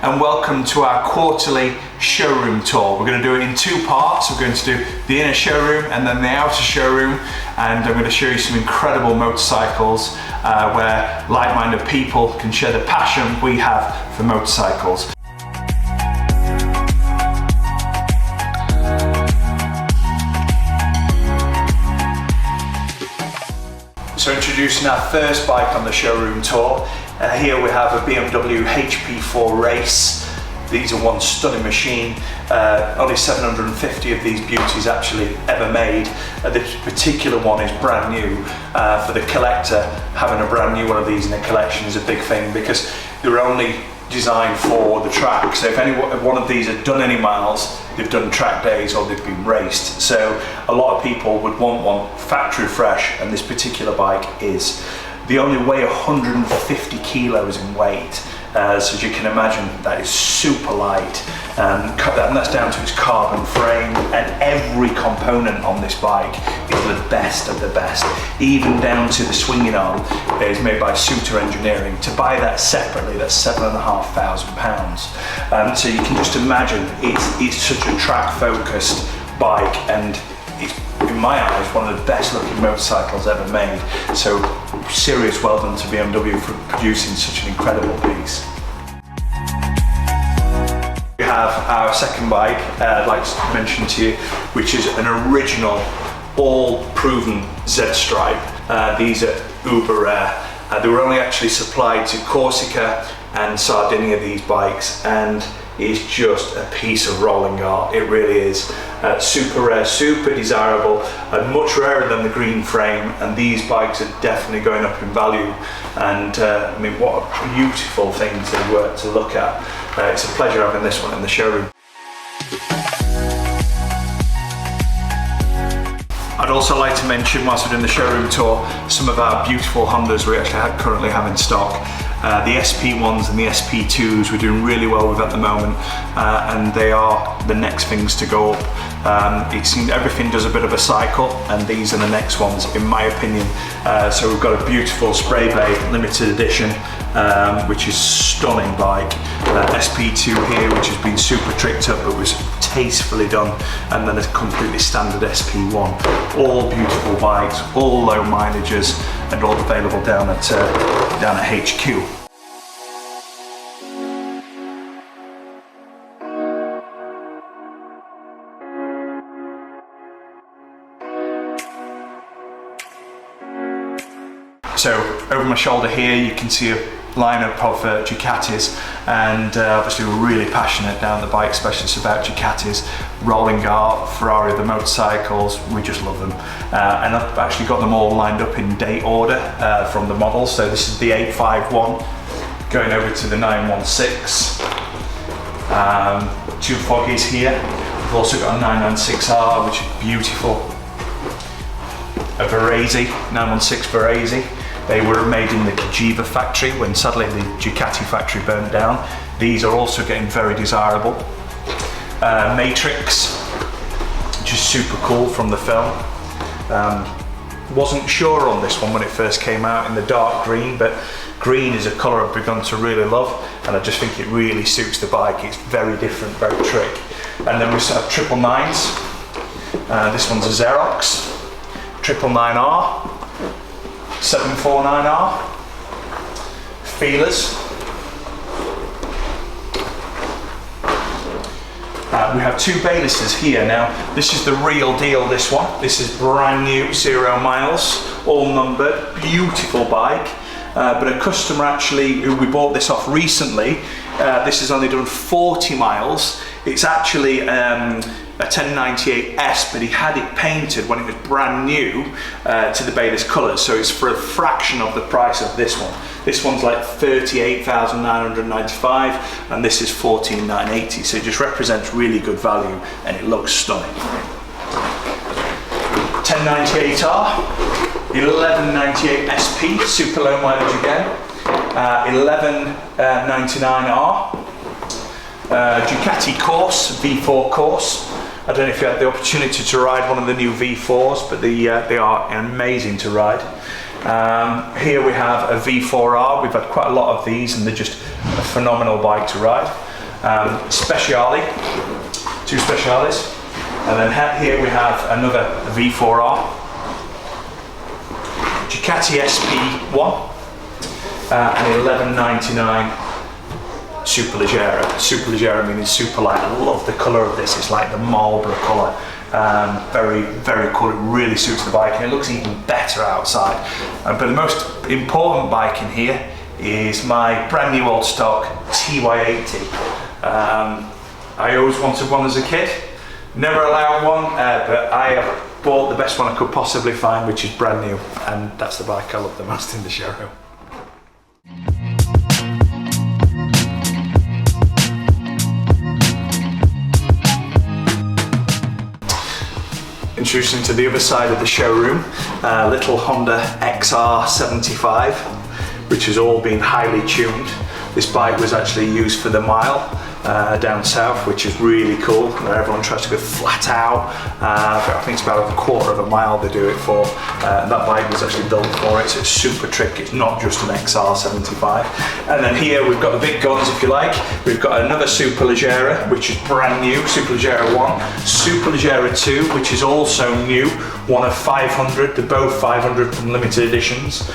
and welcome to our quarterly showroom tour. We're going to do it in two parts. We're going to do the inner showroom and then the outer showroom, and I'm going to show you some incredible motorcycles where like-minded people can share the passion we have for motorcycles. So introducing our first bike on the showroom tour. Here we have a BMW HP4 Race. These are one stunning machine. Only 750 of these beauties actually ever made. This particular one is brand new. For the collector, having a brand new one of these in a collection is a big thing because they're only designed for the track. So if any one of these have done any miles, they've done track days or they've been raced. So a lot of people would want one factory fresh, and this particular bike is. They only weigh 150 kilos in weight. So as you can imagine, that is super light, and that's down to its carbon frame, and every component on this bike is the best of the best, even down to the swinging arm. It is made by Suter Engineering. To buy that separately, that's £7,500. So you can just imagine it's such a track focused bike, and it's, in my eyes, one of the best looking motorcycles ever made. So serious well done to BMW for producing such an incredible piece. We have our second bike, I'd like to mention to you, which is an original, all proven Z-stripe. These are uber rare. They were only actually supplied to Corsica and Sardinia, these bikes, and it's just a piece of rolling art. It really is. Super rare, super desirable, and much rarer than the green frame, and these bikes are definitely going up in value. And I mean, what a beautiful thing to look at. It's a pleasure having this one in the showroom. I'd also like to mention, whilst we're doing the showroom tour, some of our beautiful Hondas we actually currently have in stock. The SP1s and the SP2s we're doing really well with at the moment, and they are the next things to go up. It seems everything does a bit of a cycle, and these are the next ones in my opinion. So we've got a beautiful spray bay limited edition, which is stunning bike. SP2 here, which has been super tricked up but was tastefully done, and then a completely standard SP1. All beautiful bikes, all low mileages, and all available down at HQ. So over my shoulder here you can see a lineup of Ducatis, and obviously we're really passionate down the bike specialists about Ducatis, rolling art, Ferrari, the motorcycles, we just love them. And I've actually got them all lined up in date order from the models. So this is the 851 going over to the 916. Two foggies here. We've also got a 996R, which is beautiful. A Varese, 916 Varese. They were made in the Cagiva factory when sadly the Ducati factory burnt down. These are also getting very desirable. Matrix, which is super cool from the film. Wasn't sure on this one when it first came out in the dark green, but green is a colour I've begun to really love, and I just think it really suits the bike. It's very different, very trick. And then we have 999s. This one's a Xerox. 999R. 749R, feelers. We have two Baylisses here now. This is the real deal, this one. This is brand new, 0 miles, all numbered, beautiful bike. But a customer actually, who we bought this off recently, this has only done 40 miles. It's actually a 1098S, but he had it painted when it was brand new to the Bayliss colours, so it's for a fraction of the price of this one. This one's like 38,995, and this is 14,980, so it just represents really good value, and it looks stunning. 1098R, 1198 SP, super low mileage again, 1199R, Ducati Course, V4 Course. I don't know if you had the opportunity to ride one of the new V4s, but they are amazing to ride. Here we have a V4R. We've had quite a lot of these, and they're just a phenomenal bike to ride. Speciale, two Speciales. And then here we have another V4R. Ducati SP1. And 1199 Superleggera. Superleggera meaning super light. I love the colour of this. It's like the Marlboro colour. Very, very cool. It really suits the bike, and it looks even better outside. But the most important bike in here is my brand new old stock TY80. I always wanted one as a kid. Never allowed one, but I have bought the best one I could possibly find, which is brand new, and that's the bike I love the most in the showroom. Introducing to the other side of the showroom, little Honda XR75, which has all been highly tuned. This bike was actually used for the mile down south, which is really cool, where everyone tries to go flat out. I think it's about a quarter of a mile they do it for. That bike was actually built for it, so it's super tricky. It's not just an XR75. And then here we've got the big guns, if you like. We've got another Superleggera, which is brand new, Superleggera 1, Superleggera 2, which is also new, one of 500, they're both 500 from limited editions.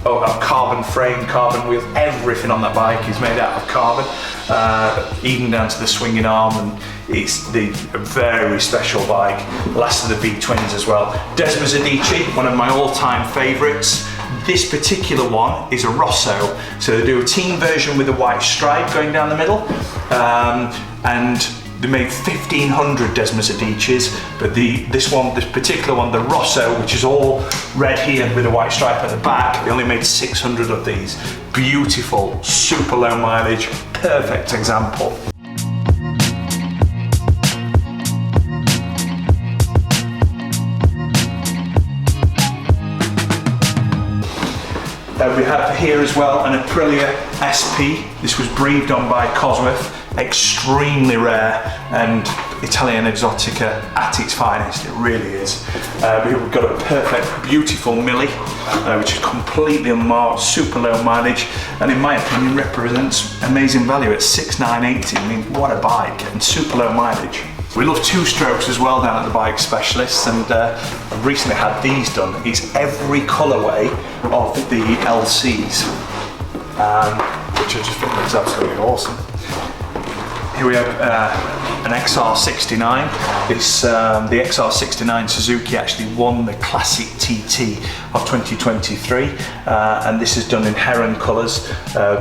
A carbon frame, carbon wheels, everything on that bike is made out of carbon, even down to the swinging arm, and it's a very special bike. Last of the V-twins as well. Desmo Zadici, one of my all-time favourites. This particular one is a Rosso, so they do a team version with a white stripe going down the middle, and they made 1,500 Desmo Zadicis, but this particular one, the Rosso, which is all red here with a white stripe at the back, they only made 600 of these. Beautiful, super low mileage, perfect example. We have here as well an Aprilia SP. This was breathed on by Cosworth. Extremely rare and Italian exotica at its finest, it really is. We've got a perfect, beautiful Millie, which is completely unmarked, super low mileage, and in my opinion represents amazing value at 6,980. I mean, what a bike, and super low mileage. We love two-strokes as well down at the Bike Specialists, and I've recently had these done. It's every colourway of the LCs, which I just think looks absolutely awesome. Here we have an XR69. The XR69 Suzuki actually won the Classic TT of 2023, and this is done in Heron colours,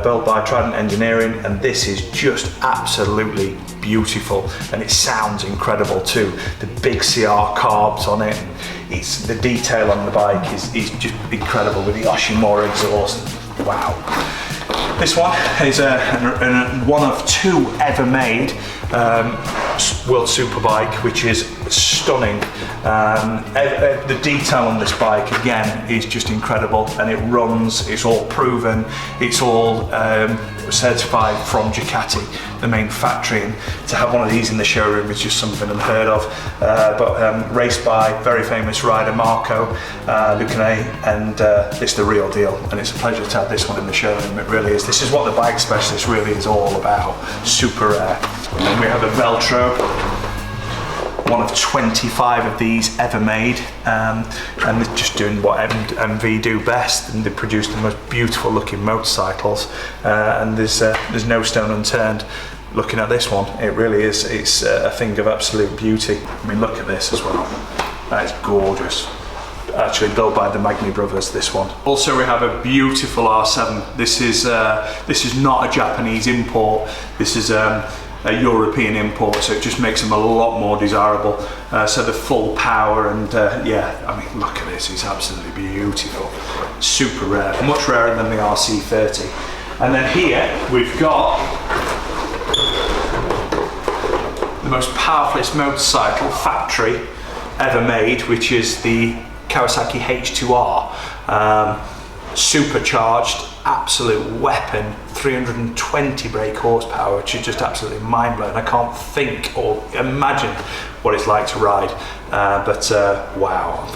built by Trident Engineering, and this is just absolutely beautiful, and it sounds incredible too. The big CR carbs on it, the detail on the bike is just incredible with the Oshimura exhaust. Wow. This one is one of two ever made World Superbike, which is stunning. The detail on this bike again is just incredible, and it runs, it's all proven, it's all certified from Ducati, the main factory, and to have one of these in the showroom is just something unheard of. But raced by very famous rider Marco Lucane, and it's the real deal, and it's a pleasure to have this one in the showroom. It really is. This is what the Bike Specialist really is all about. Super rare. And then we have a Veltro, one of 25 of these ever made, and they're just doing what MV do best, and they produce the most beautiful looking motorcycles, and there's no stone unturned looking at this one. It really is, it's a thing of absolute beauty. I mean, look at this as well. That is gorgeous. Actually built by the Magni brothers, this one. Also we have a beautiful R7. This is not a Japanese import. This is a European import, so it just makes them a lot more desirable. So the full power, and yeah, I mean, look at this, it's absolutely beautiful. Super rare, much rarer than the RC30. And then here we've got the most powerfulest motorcycle factory ever made, which is the Kawasaki H2R. Supercharged, absolute weapon, 320 brake horsepower, which is just absolutely mind-blowing. I can't think or imagine what it's like to ride, but wow.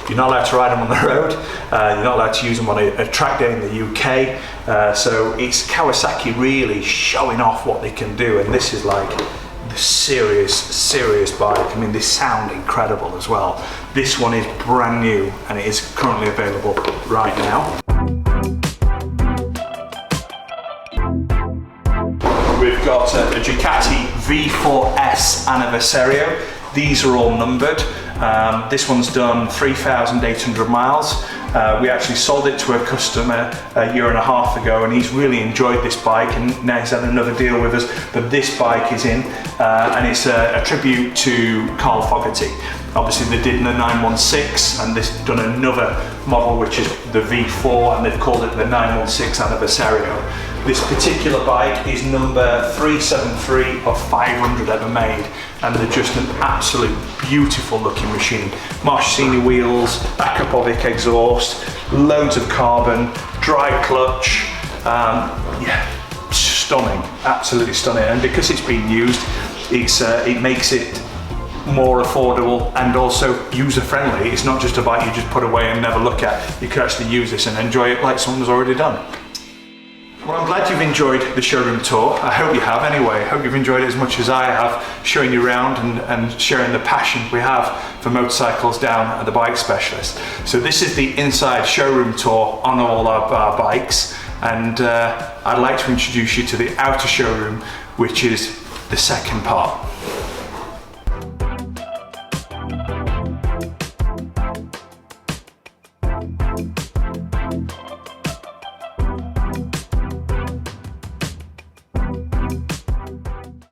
You're not allowed to ride them on the road. You're not allowed to use them on a track day in the UK. So it's Kawasaki really showing off what they can do, and this is like the serious bike. I mean, they sound incredible as well. This one is brand new and it is currently available right now. We've got a Ducati V4S Anniversario. These are all numbered. This one's done 3,800 miles. We actually sold it to a customer a year and a half ago, and he's really enjoyed this bike, and now he's had another deal with us that this bike is in, and it's a tribute to Carl Fogarty. Obviously they did the 916, and they've done another model which is the V4, and they've called it the 916 Anniversario. This particular bike is number 373 of 500 ever made, and they're just an absolute beautiful looking machine. Marchesini wheels, backup Ovic exhaust, loads of carbon, dry clutch, yeah, stunning, absolutely stunning. And because it's been used, it makes it more affordable and also user friendly. It's not just a bike you just put away and never look at. You can actually use this and enjoy it like someone's already done. Well, I'm glad you've enjoyed the showroom tour. I hope you have anyway. I hope you've enjoyed it as much as I have, showing you around and sharing the passion we have for motorcycles down at the Bike Specialist. So this is the inside showroom tour on all of our bikes, and I'd like to introduce you to the outer showroom, which is the second part.